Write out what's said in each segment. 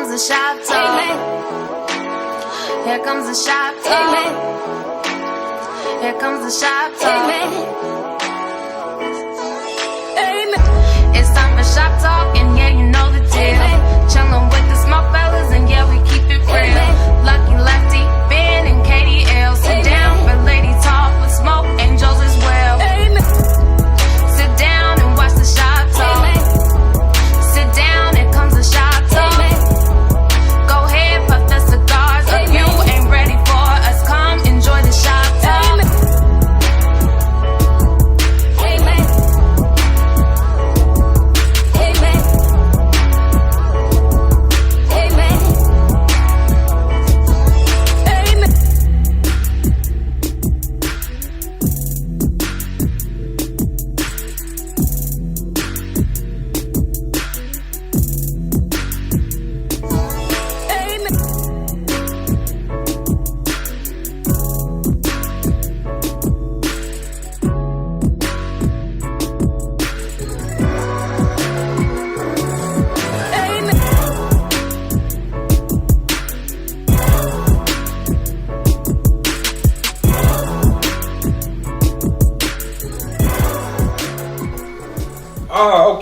comes the shop talk. Here comes the shop talk. Here comes the shop talk. It's time for shop talk, and yeah, you know the deal. Chillin' with the smoke fellas, and yeah, we keep it real. Lucky Lefty, Ben, and KDL. Sit down for lady talk with smoke angels as well. Sit down and watch the shop talk. Sit down, here comes the shop talk. Go ahead, puff the cigars. If you ain't ready for us, come enjoy the shop talk.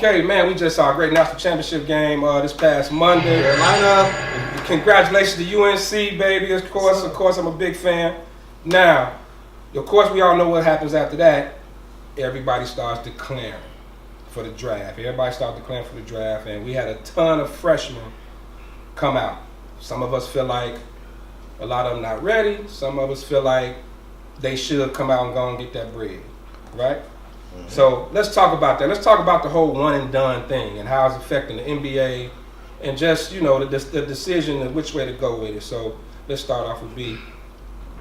Okay, man, we just saw a great national championship game this past Monday. Carolina. Congratulations to UNC, baby. Of course, I'm a big fan. Now, of course, we all know what happens after that. Everybody starts declaring for the draft. And we had a ton of freshmen come out. Some of us feel like a lot of them not ready. Some of us feel like they should come out and go and get that bread, right? Mm-hmm. So let's talk about that. Let's talk about the whole one and done thing and how it's affecting the NBA and just, you know, the decision and which way to go with it. So let's start off with B.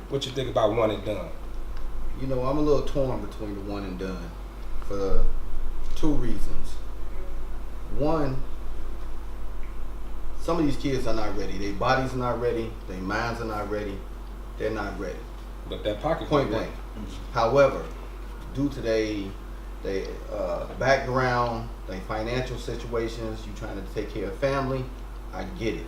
What you think about one and done? You know, I'm a little torn between the one and done for two reasons. One, some of these kids are not ready. Their bodies are not ready. Their minds are not ready. They're not ready. But that pocket point blank. However, due to their background, their financial situations, you trying to take care of family, I get it.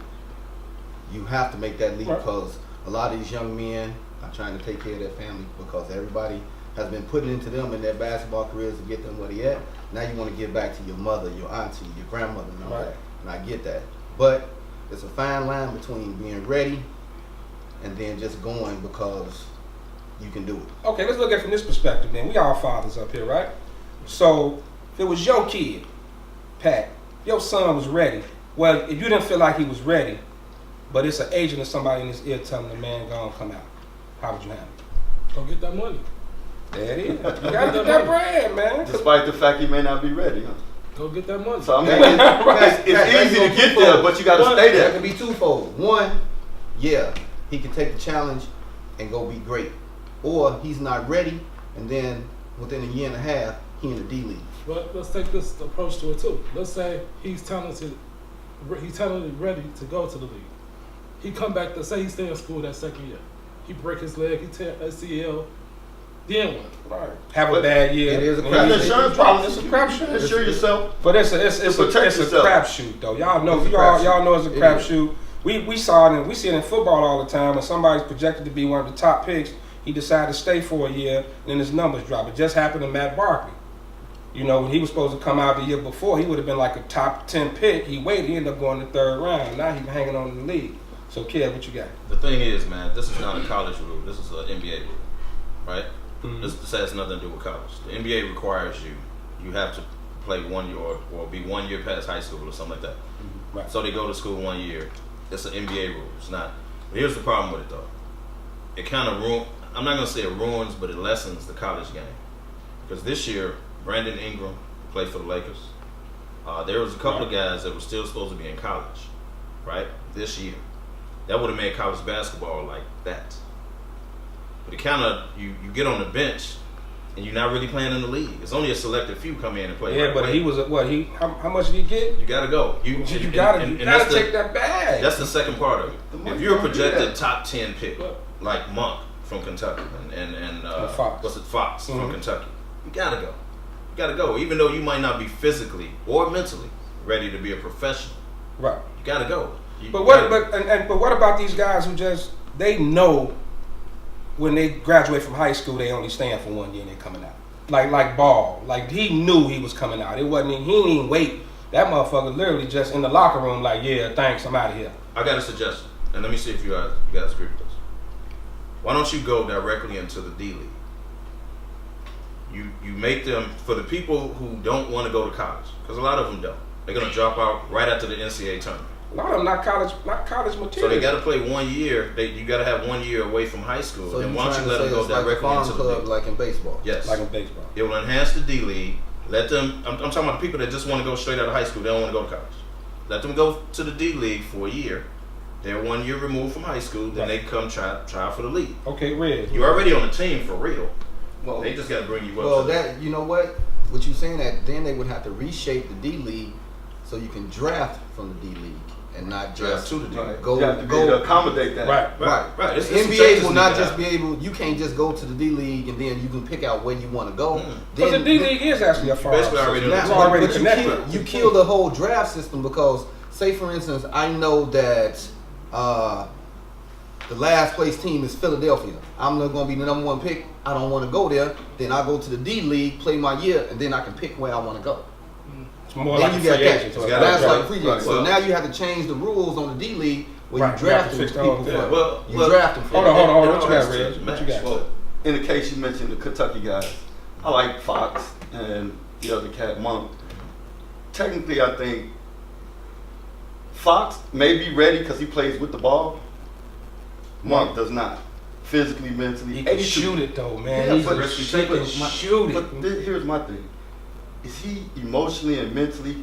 You have to make that leap because a lot of these young men are trying to take care of their family because everybody has been putting into them in their basketball careers to get them where they at. Now you want to give back to your mother, your auntie, your grandmother, and all that. And I get that. But it's a fine line between being ready and then just going because you can do it. Okay, let's look at it from this perspective then. We all fathers up here, right? So if it was your kid, Pat, your son was ready. Well, if you didn't feel like he was ready, but it's an agent or somebody in his ear telling the man, go on, come out, how would you handle it? Go get that money. There it is. You gotta get that bread, man. Despite the fact he may not be ready. Huh? Go get that money. So I mean, it's easy to get there, but you got to stay there. It can be twofold. One, yeah, he can take the challenge and go be great. Or he's not ready, and then within a year and a half, he in the D League. But let's take this approach to it too. Let's say he's talented, ready to go to the league. He come back, let's say he stay in school that second year. He break his leg, he tear ACL, then what? Right. Have a bad year. It is a crapshoot. Insurance problem. It's a crapshoot. Insure yourself. But it's a crapshoot though. Y'all know it's a crapshoot. We saw it and we see it in football all the time when somebody's projected to be one of the top picks. He decided to stay for a year, and then his numbers drop. It just happened to Matt Barkley. You know, when he was supposed to come out the year before, he would have been like a top 10 pick. He waited, he ended up going to the third round. Now he's hanging on in the league. So, Kev, what you got? The thing is, man, this is not a college rule. This is an NBA rule, right? Mm-hmm. This has nothing to do with college. The NBA requires you have to play 1 year or be 1 year past high school or something like that. Mm-hmm. Right. So they go to school 1 year. It's an NBA rule. It's not. But here's the problem with it, though. It kind of I'm not going to say it ruins, but it lessens the college game. Because this year, Brandon Ingram played for the Lakers. There was a couple of guys that were still supposed to be in college, right, this year. That would have made college basketball like that. But it kind of, you get on the bench, and you're not really playing in the league. It's only a selected few come in and play. Yeah, right but away. he was how much did he get? You got to go. You gotta take that bag. That's the second part of it. If you're a projected top 10 pick, like Monk from Kentucky and Fox mm-hmm. from Kentucky, you gotta go. You gotta go. Even though you might not be physically or mentally ready to be a professional, right? You gotta go. But what about these guys who just they know when they graduate from high school they only stand for 1 year and they're coming out? Like Ball, like he knew he was coming out. He didn't even wait. That motherfucker literally just in the locker room like, yeah, thanks, I'm out of here. I got a suggestion, and let me see if you guys agree with this. Why don't you go directly into the D League? You make them, for the people who don't want to go to college, because a lot of them don't. They're gonna drop out right after the NCAA tournament. A lot of them not college material. So they got to play 1 year. You got to have 1 year away from high school. So and why don't you let them go directly like into the club, league? like in baseball. Yes, like in baseball. it will enhance the D League. Let them. I'm talking about the people that just want to go straight out of high school. They don't want to go to college. Let them go to the D League for a year. They're 1 year removed from high school. Then they come try out for the league. Okay, Red. You're already on the team for real. Well, They just got to bring you up. Well, to that you know what you saying that then they would have to reshape the D League so you can draft from the D League and not draft just to the D League. go You have to be able to accommodate that. Right. It's The some NBA changes will need not to just happen. be able. You can't just go to the D League and then you can pick out where you want to go. But the D League is actually a farm basically already system. on It's the already but connected. you kill the whole draft system because, say for instance, I know that the last place team is Philadelphia. I'm not going to be the number one pick. I don't want to go there. Then I go to the D League, play my year, and then I can pick where I want to go. It's more Then like you a got free that. agent. It's got That's right. like free agent. Right. So Well- now you have to change the rules on the D League where Right. you You have to draft fix the people whole from. thing. Well, You look, draft them from. Hold on. It What you has got, to Reg? What you match. got? Well, in the case you mentioned the Kentucky guys, I like Fox and the other cat, Monk. Technically, I think Fox may be ready because he plays with the ball. Monk does not. Physically, mentally. He can 82 shoot it though, man. Yeah, He's but- risky. He can shoot it. But here's my thing. Is he emotionally and mentally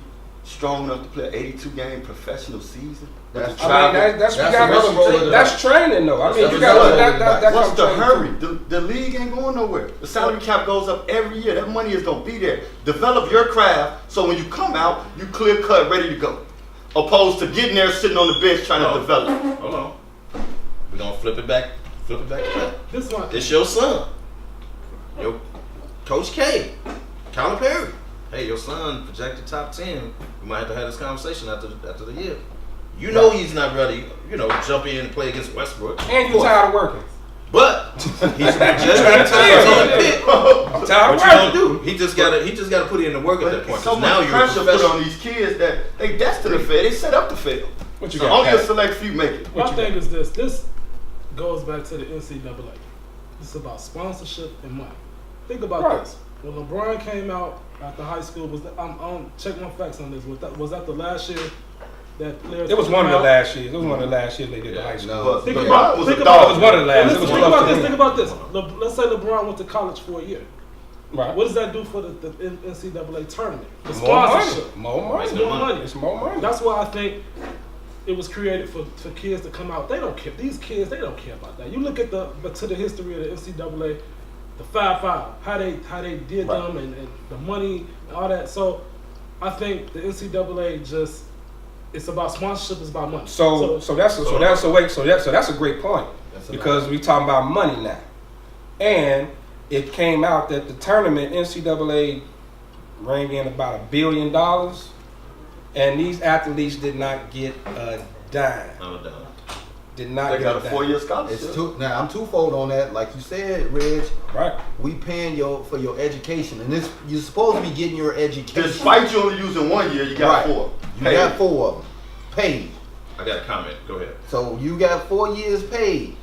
strong enough to play an 82 game professional season? That's I mean, that's That's you another role got. of That's training though. I mean, That's you got another that. What's comes the training, hurry? too. The league ain't going nowhere. The salary cap goes up every year. That money is going to be there. Develop your craft so when you come out, you clear cut, ready to go. Opposed to getting there, sitting on the bench trying to develop. Hold on. We're gonna flip it back. To that. This one. It's your son. Yo, Coach K, Calvin Perry. Hey, your son projected top 10. We might have to have this conversation after the year. You know he's not ready. Jump in and play against Westbrook. And you tired of working. But he's projected top 10 pick. I'm tired What of you gonna working. do? He just gotta put in the work at that point. So 'cause now much you're a pressure put professional. on these kids that they destined to fail. They set up to fail. What you So got? only a Pat? select few make it. My thing is this. This goes back to the NCAA. It's about sponsorship and money. Think about Right. this. When LeBron came out after high school, I'm check my facts on this. Was that the last year that players? It was came one of the out? last years. It was one of the last years they did the high school. No. But Think LeBron about- was think a about- dog. It was one of the last. Listen, It was think close about to this. him. Think about this. Let's say LeBron went to college for a year. Right. What does that do for the NCAA tournament? The More money. sponsorship. More money. It's more money. It's more money. That's why I think it was created for kids to come out. They don't care. These kids, they don't care about that. You look at to the history of the NCAA, the 5-5, how they did Right. them and the money and all that. So I think the NCAA just it's about sponsorship. It's about money. So that's a great point because we talking about money now, and it came out that the tournament NCAA rang in about $1 billion, and these athletes did not get a dime. Not a dime. Did not They get got a a dime. 4-year scholarship. Now I'm twofold on that. Like you said, Reg, Right. we paying for your education, and this you're supposed to be getting your education. Despite you only using 1 year, you got Right. 4. You Paid. got 4 of them paid. I got a comment. Go ahead. So you got 4 years paid.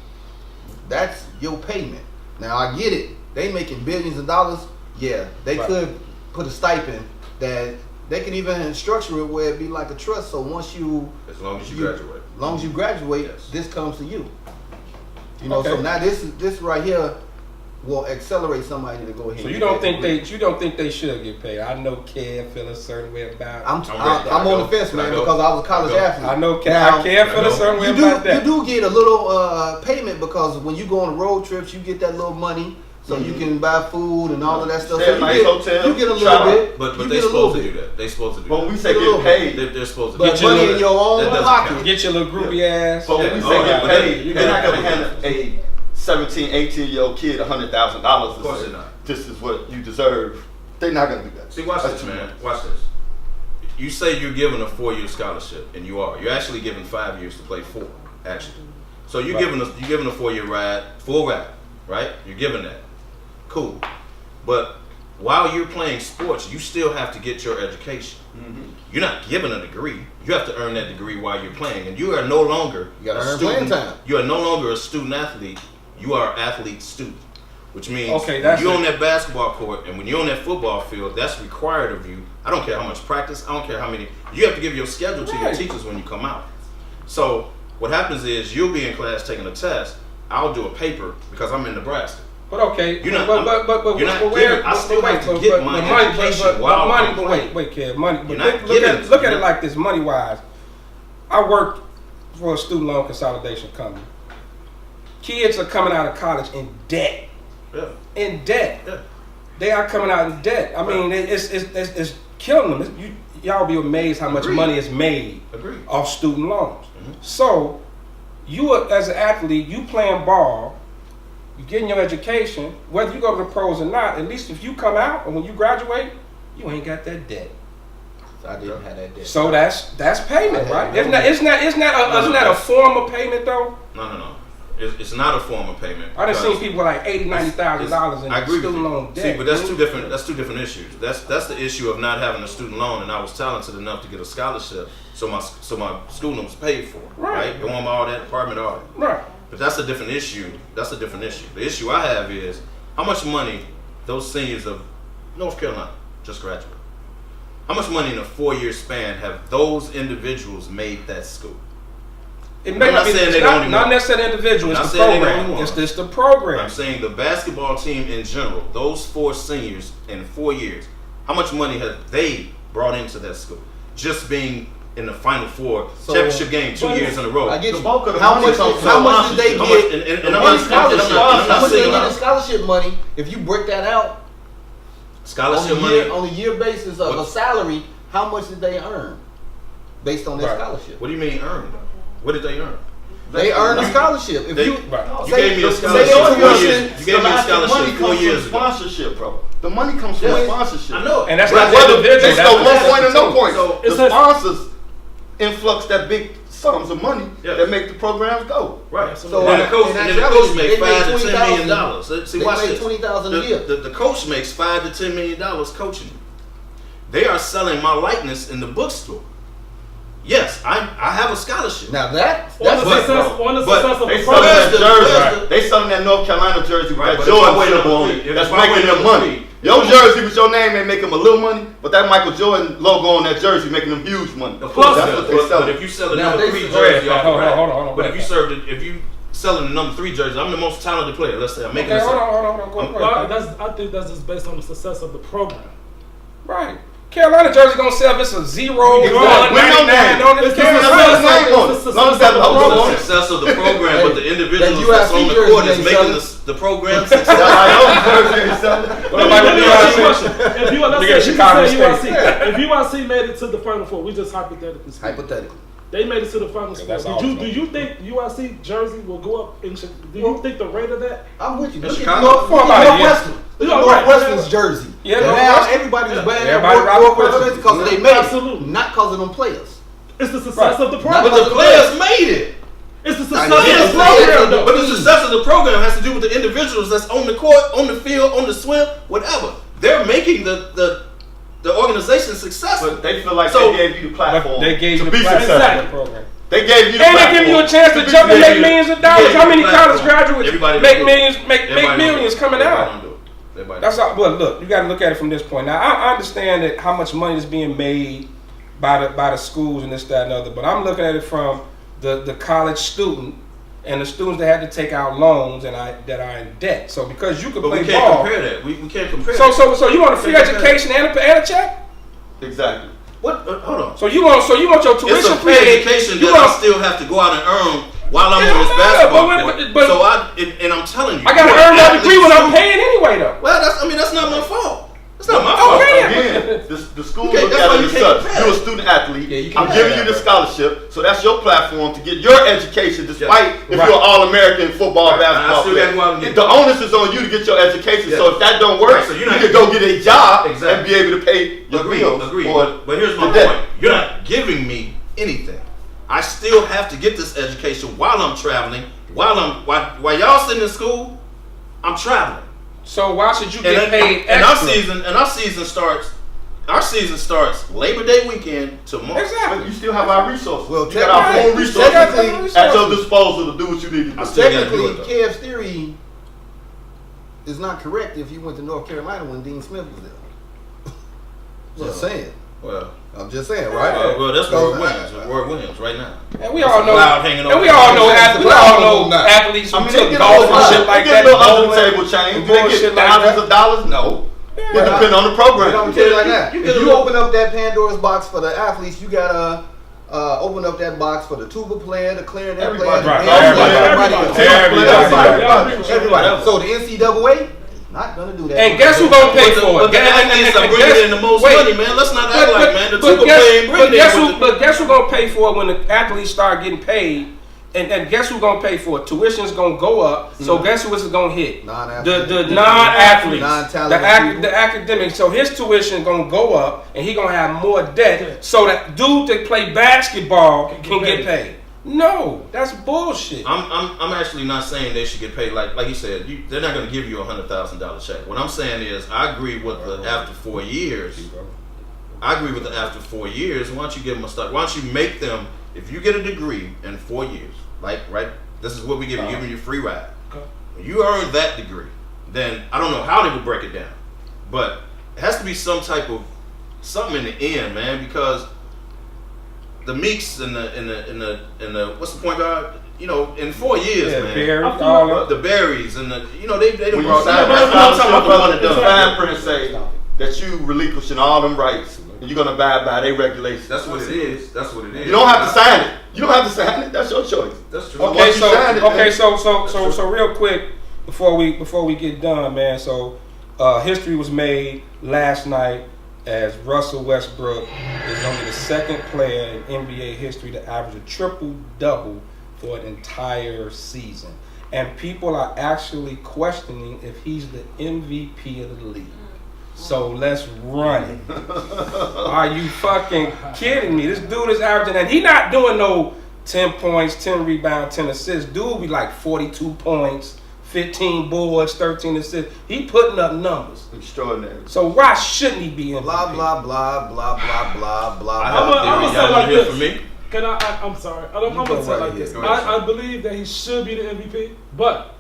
That's your payment. Now I get it. They making billions of dollars. Yeah, they Right. could put a stipend that they could even structure it where it be like a trust. So once you, As long as you graduate. as long as you graduate, Yes. this comes to you. You know. So Okay. now this right here will accelerate somebody to go ahead. So and you get don't that degree. think they should get paid? I know Kev feel a certain way about it. I'm ready. on Can the I fence, go? man, Can I go? because I was a college Can I go? athlete. I know Kev. Now, I Kev feel a certain way about that. You do get a little payment because when you go on road trips, you get that little money, so you can buy food and all of that stuff. Stay So at you nice get, hotel, you get a little travel. bit. But you they get a supposed to little do bit. that. They supposed to do But that. when we say Get a little get bit. paid, They're supposed to But get your money little- in your own that doesn't pocket. count. Get your little groupie ass. but when we Yeah. say Oh, get yeah. paid, You they're not gotta going to pay. hand a 17, 18-year-old kid $100,000 Of course to say, they're not. this is what you deserve. They're not going to do that. See, watch That's this, too man. much. Watch this. you say you're given a 4-year scholarship, and you are. You're actually given 5 years to play 4, actually. So you're given a 4-year ride, full ride, right? You're given that. Cool. But while you're playing sports, you still have to get your education. Mm-hmm. You're not given a degree. You have to earn that degree while you're playing, and you are no longer a student. You are no longer a student athlete. You are athlete student, which means when you're on that basketball court and when you're on that football field, that's required of you. I don't care how much practice. I don't care how many. You have to give your schedule to your teachers when you come out. So what happens is you'll be in class taking a test. I'll do a paper because I'm in Nebraska. But okay, you're not. You're not given. I still have to get my education while I'm playing. Wait, Kev, money. You're But look at it like this, money wise. I worked for a student loan consolidation company. Kids are coming out of college in debt. Yeah. In debt. Yeah. They are coming out in debt. I mean, it's killing them. Y'all be amazed how much money is made off student loans. Mm-hmm. So, you as an athlete, you playing ball, you getting your education, whether you go to the pros or not, at least if you come out and when you graduate, you ain't got that debt. I didn't have that debt. So that's payment, right? Isn't that a form of payment though? No. It's not a form of payment. I done seen people with like $80,000-$90,000 in student loan debt. See, but that's two different issues. That's the issue of not having a student loan, and I was talented enough to get a scholarship, so my schooling was paid for. Right? Go on all that apartment art. Right. But that's a different issue. The issue I have is how much money those seniors of North Carolina just graduated. How much money in a 4-year span have those individuals made that school? It may not necessarily individuals. It's the program. It's the program. I'm saying the basketball team in general, those 4 seniors in 4 years, how much money have they brought into that school? Just being in the Final Four championship game 2 years in a row. I get you. How much did they get? How much did they get in scholarship money? If you break that out, scholarship money on a year basis of a salary, how much did they earn based on their scholarship? What do you mean earn? What did they earn? They earned a scholarship. If you gave me a scholarship 4 years. You gave me a scholarship 4 years ago. Sponsorship, bro. The money comes from sponsorship. I know, and that's not whether it's no 1 point or no point. So the sponsors influx that big sums of money that make the programs go. Right. So and the coach makes $5 to $10 million. See, watch this. $20,000 a year. The coach makes $5 to $10 million coaching. They are selling my likeness in the bookstore. Yes, I have a scholarship. Now that's they selling that jersey. They selling that North Carolina jersey with that Jordan symbol on it. That's making them money. Your jersey with your name ain't making them a little money, but that Michael Jordan logo on that jersey making them huge money. That's what they sell. But if you sell the number 3 jersey, hold on. But if you selling the number 3 jersey, I'm the most talented player. Let's say I'm making this. Hold on. I think that's just based on the success of the program. Right. Carolina jersey gonna sell if it's a 0, 1, 99 on it. It's the success of the program, but the individuals that's on the court is making the program success. If USC made it to the Final Four, we just hypothetically. They made it to the Final Four. Do you think USC jersey will go up? Do you think the rate of that? I'm with you. Northwestern's jersey. Yeah, now everybody's buying Northwestern because they made it, not because of them players. It's the success of the program. But the players made it. It's the success of the program. But the success of the program has to do with the individuals that's on the court, on the field, on the swim, whatever. They're making the organization successful. But they feel like they gave you the platform to be successful. They gave you the platform. And they give you a chance to jump and make millions of dollars. How many college graduates make millions coming out? That's all. Well, look, you got to look at it from this point. Now, I understand that how much money is being made by the schools and this, that, and other. But I'm looking at it from the college student and the students that had to take out loans and that are in debt. So because you can play we can't ball, compare that. We can't compare. So you want a free education and a check? Exactly. What? Hold on. So you want your tuition it's a free education that I still have to go out and earn while I'm on this basketball court. So I'm telling you, I gotta earn my degree when I'm paying anyway, though. Well, that's not my fault. It's not my fault. Again, the school look at it as such. You're a student athlete. Yeah, I'm giving you the scholarship, so that's your platform to get your education, despite if you're an All-American football, basketball player. The onus is on you to get your education. So if that don't work, you can go get a job and be able to pay your bills. Agreed. But here's my point. You're not giving me anything. I still have to get this education while I'm traveling. While y'all sitting in school, I'm traveling. So why should you get paid extra? And our season starts Labor Day weekend tomorrow. Exactly. But you still have our resources. Well, you got our full resources technically at your disposal to do what you need to do. Technically, Kev's theory is not correct if you went to North Carolina when Dean Smith was there. Just saying. Well, I'm just saying, right? well, that's Ward Williams. Ward Williams right now. And we all know. Hanging And we all know athletes who took golf and shit like that. They get no under the table change. Do they get thousands of dollars? No. It depends on the program. I'm tell you like that. If you open up that Pandora's box for the athletes, you gotta open up that box for the tuba player, the clarinet player, everybody. So the NCAA. Not gonna do that. And guess who gonna pay for it? But the athletes are bringing in the most money, man. Let's not act like, man. But guess who gonna pay for it when the athletes start getting paid? And guess who's gonna pay for it? Tuition's gonna go up. So guess who it's gonna hit? The non-athletes, the academics. So his tuition gonna go up, and he gonna have more debt. So that dude that play basketball can get paid. No, that's bullshit. I'm actually not saying they should get paid like you said. They're not going to give you $100,000 check. What I'm saying is, I agree with the after 4 years. Why don't you give them a start? Why don't you make them? If you get a degree in 4 years, right? This is what we give you. Giving you free ride. When you earn that degree, then I don't know how they would break it down, but it has to be some type of something in the end, man, because the Meeks and the what's the point guard? You know, in 4 years, man. The Berries and they When brought you sign the fine print say that you relinquishing all them rights and you're gonna abide by their regulations. That's what it is. You don't have to sign it. That's your choice. That's true. Okay, so real quick before we get done, man. So history was made last night as Russell Westbrook is only the second player in NBA history to average a triple-double for an entire season. And people are actually questioning if he's the MVP of the league. So let's run it. Are you fucking kidding me? This dude is averaging, and he not doing no 10 points, 10 rebounds, 10 assists. Dude be like 42 points, 15 boards, 13 assists. He putting up numbers. Extraordinary. So why shouldn't he be in? Blah blah blah blah blah blah blah. I'm gonna say like this. For me? I'm sorry. I'm gonna say like this. I believe that he should be the MVP, but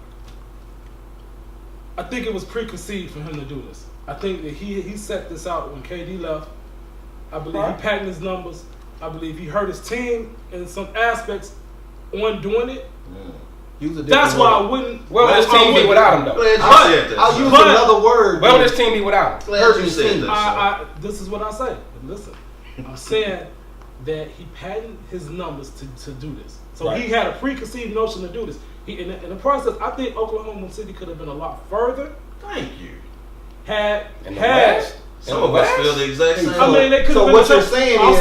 I think it was preconceived for him to do this. I think that he set this out when KD left. I believe he patented his numbers. I believe he hurt his team in some aspects on doing it. That's why I wouldn't. Where would his team be without him, though? I'll use another word. Where would his team be without him? Hurt his team. This is what I say. Listen, I'm saying that he patented his numbers to do this. So he had a preconceived notion to do this. In the process, I think Oklahoma City could have been a lot further. Thank you. Some of us feel the exact same way. I mean, they could have So been what you're saying is he's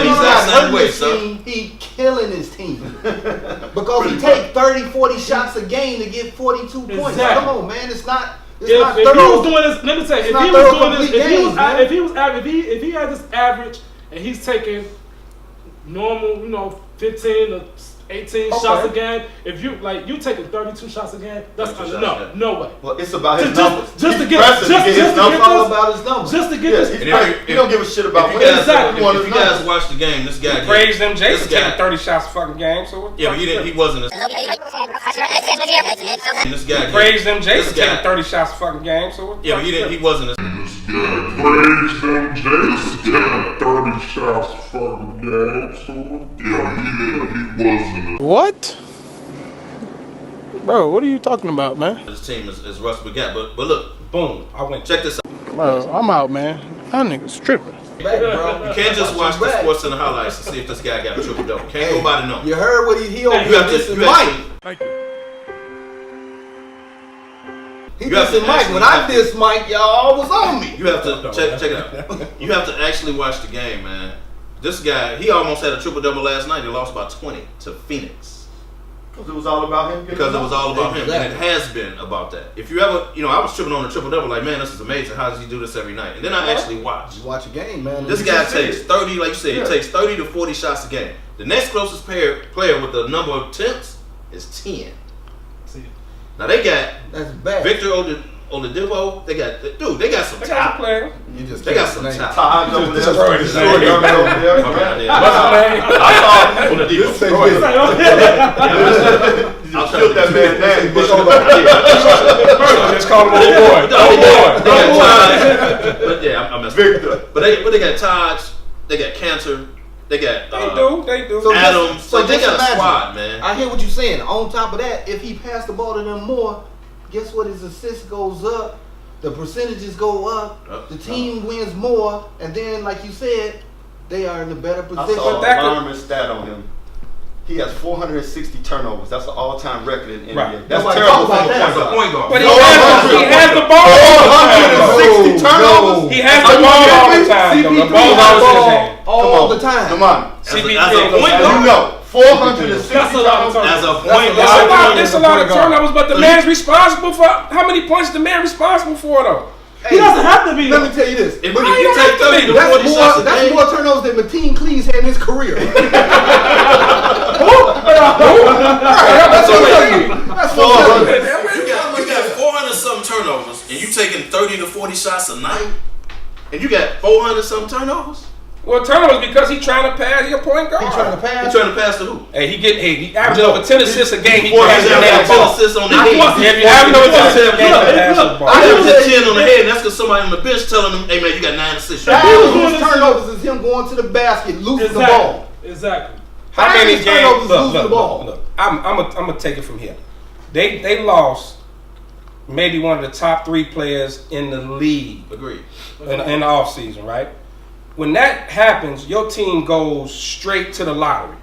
not hurting his team, he killing his team. Because he take 30, 40 shots a game to get 42 points. Exactly. Come on, man. It's not if he was doing this, let me tell you, if he had this average and he's taking normal, 15 to 18 shots a game. If you taking 32 shots a game, that's no way. Well, it's about his numbers. Just to get his numbers. All about his numbers. Just to get this. He don't give a shit about winning. If you guys watch the game, this guy praised them. Jason taking 30 shots a fucking game. So but he wasn't. This guy praised them. Jason taking 30 shots a fucking game. So but he wasn't. Praise them, Jason taking 30 shots a fucking game. So he wasn't. What? Bro, what are you talking about, man? His team is Russel got, but look, boom, I went. Check this out. Bro, I'm out, man. That nigga's tripping. You can't just watch the sports and the highlights to see if this guy got a triple double. Can't go by the number. You heard what he You have to. Mike. Thank you. He dissing Mike. When I diss Mike, y'all was on me. You have to check it out. You have to actually watch the game, man. This guy, he almost had a triple-double last night. He lost by 20 to Phoenix. Because it was all about him. Because it was all about him, and it has been about that. If you ever, I was tripping on the triple-double, like, man, this is amazing. How does he do this every night? And then I actually watched. You watch a game, man. This guy takes 30, like you said, he takes 30 to 40 shots a game. The next closest player with the number of attempts is 10. Now they got Victor Oladipo. They got some top players. They got some top. I'll shoot that man down. Just call him old boy. But yeah, I'm messing Victor. But they got Taj. They got Cantor. They got they do. So Adams. So they got imagine, a squad, man. I hear what you're saying. On top of that, if he passed the ball to them more, guess what? His assist goes up, the percentages go up, the team wins more, and then, like you said, they are in a better position. I saw an alarming stat on him. He has 460 turnovers. That's an all-time record in the NBA. Right. That's Nobody terrible talk for about a point guard. But he has the ball. 460 turnovers. He has the ball all the time. The ball always in his hand. All the time. Come on. As a point You guard, know, 460 That's a lot of turnovers. as a point guard, It's a lot of turnovers, but the man's responsible for how many points the man responsible for though. He doesn't have to be. Let me tell you this. if you take 30 to 40 shots a That's game, more turnovers than Mateen Cleaves had in his career. That's what I'm telling you. That's what I'm telling you. you got 400 something turnovers, and you taking 30 to 40 shots a night, and you got 400 something turnovers. Well, turnovers because he's trying to pass. He a point guard. He trying to You pass. trying to pass to who? Hey, he averages over 10 assists a game. He Four passes the damn ball. assists on the head. If you have no 10 assists a game, he passes the ball. I average 10 on the head, and that's because somebody on the bench telling him, "Hey man, you got 9 assists." His turnovers is him going to the basket, losing the ball. Exactly. How many games? turnovers losing the ball? Look. I'm gonna take it from here. They lost maybe one of the top 3 players in the league Agreed. in the offseason, right? When that happens, your team goes straight to the lottery.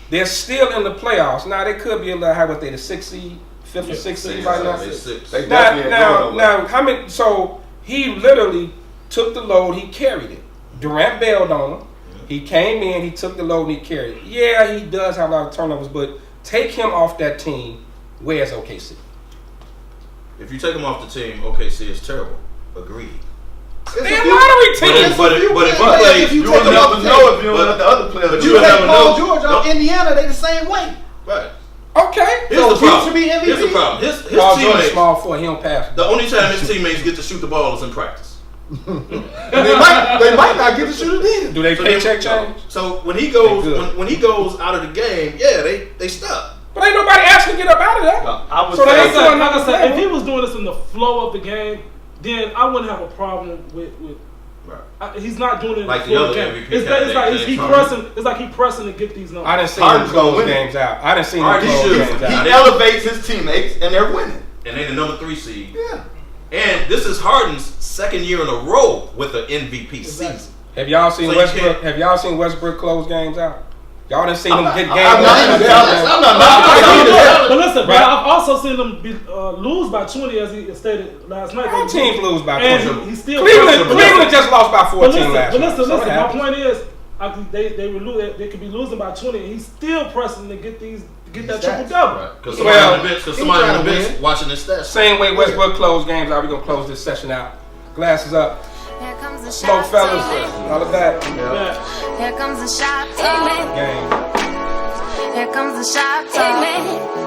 They're still in the playoffs. Now they could be a little high, but they the 6th seed, 5th or 6th seed right now. They definitely ain't going nowhere. Now, how many? So he literally took the load. He carried it. Durant bailed on him. He came in. He took the load and he carried it. Yeah, he does have a lot of turnovers, but take him off that team. Where's OKC? If you take him off the team, OKC is terrible. Agreed. They're a lottery team. But if you If you You take will him off never the know team. if you don't let the other players But do You will it. take never Paul know. George off Indiana, they the same way. Right. Okay. Here's So the he problem. should be MVP? Here's the problem. His Paul George is teammates. small for he don't pass. The only time his teammates get to shoot the ball is in practice. They might not get to shoot it in. Do they So paycheck then- change? So when he They goes good. when he goes out of the game, yeah, they stuck. But ain't nobody asking to get up out of that. I would So they say, ain't doing Like I nothing. said, if he was doing this in the flow of the game, then I wouldn't have a problem with Right. he's not doing it in Like the the flow of other the game. MVP It's candidate, like James he Harden. pressing. It's like he pressing to get these numbers. I didn't see him Harden's gonna close win it. games out. I didn't see him Harden close should. games he out. elevates his teammates and they're winning. And they the number 3 seed. Yeah. And this is Harden's second year in a row with an MVP season. Have y'all seen So you Westbrook? can't- Have y'all seen Westbrook close games out? Y'all done seen him get games I'm not even jealous. I'm not jealous. But listen, Right. I've also seen them lose by 20, as he stated last night. All teams lose by And 20. he still Cleveland just lost by 14 last But night. listen, So it my happens. point is, they could be losing by 20, and he's still pressing to get that triple double. Because Well, somebody on the bench, somebody on the trying to bench win. watching this stats. Same way Westbrook closed games out. We're gonna close this session out. Glasses up. Here comes the Smoke shot. fellas. All of that. Yeah. Here comes the shot. Game. Here comes the shot.